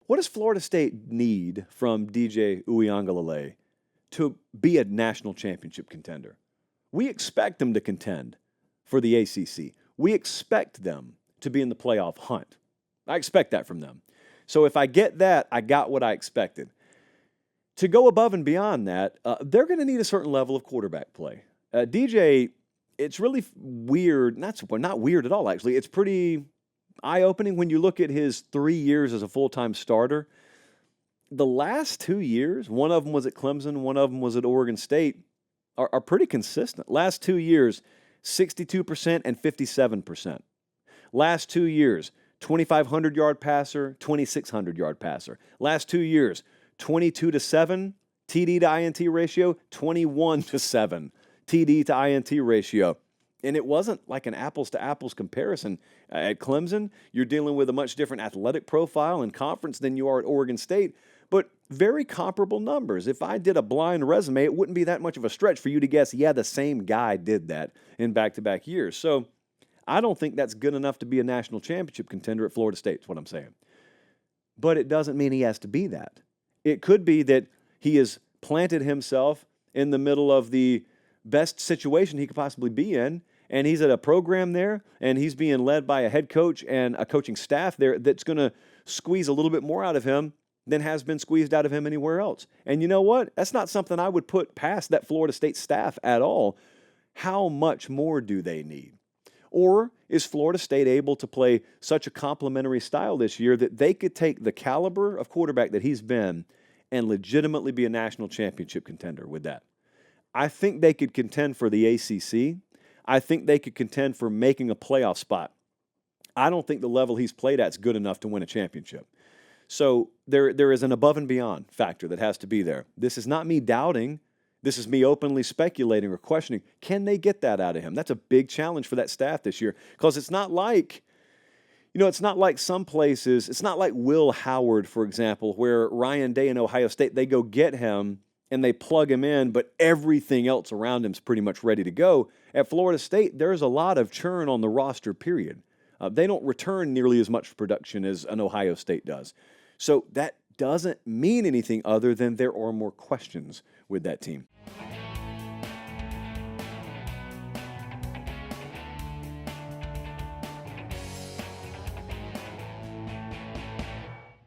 What does Florida State need from DJ Uiagalelei to be a national championship contender? We expect them to contend for the ACC. We expect them to be in the playoff hunt. I expect that from them. So if I get that, I got what I expected. To go above and beyond that, they're going to need a certain level of quarterback play. DJ, it's really weird. Not weird at all, actually. It's pretty eye-opening when you look at his 3 years as a full-time starter. The last 2 years, one of them was at Clemson, one of them was at Oregon State, are pretty consistent. Last 2 years, 62% and 57%. Last 2 years, 2,500-yard passer, 2,600-yard passer. Last 2 years, 22-7 TD to INT ratio, 21-7 TD to INT ratio. And it wasn't like an apples-to-apples comparison. At Clemson, you're dealing with a much different athletic profile and conference than you are at Oregon State, but very comparable numbers. If I did a blind resume, it wouldn't be that much of a stretch for you to guess, yeah, the same guy did that in back-to-back years. So I don't think that's good enough to be a national championship contender at Florida State, is what I'm saying. But it doesn't mean he has to be that. It could be that he has planted himself in the middle of the best situation he could possibly be in, and he's at a program there, and he's being led by a head coach and a coaching staff there that's going to squeeze a little bit more out of him than has been squeezed out of him anywhere else. And you know what? That's not something I would put past that Florida State staff at all. How much more do they need? Or is Florida State able to play such a complementary style this year that they could take the caliber of quarterback that he's been and legitimately be a national championship contender with that? I think they could contend for the ACC. I think they could contend for making a playoff spot. I don't think the level he's played at is good enough to win a championship. So there is an above and beyond factor that has to be there. This is not me doubting. This is me openly speculating or questioning. Can they get that out of him? That's a big challenge for that staff this year, because it's not like, it's not like some places. It's not like Will Howard, for example, where Ryan Day in Ohio State, they go get him and they plug him in, but everything else around him is pretty much ready to go. At Florida State, there's a lot of churn on the roster, period. They don't return nearly as much production as an Ohio State does. So that doesn't mean anything other than there are more questions with that team.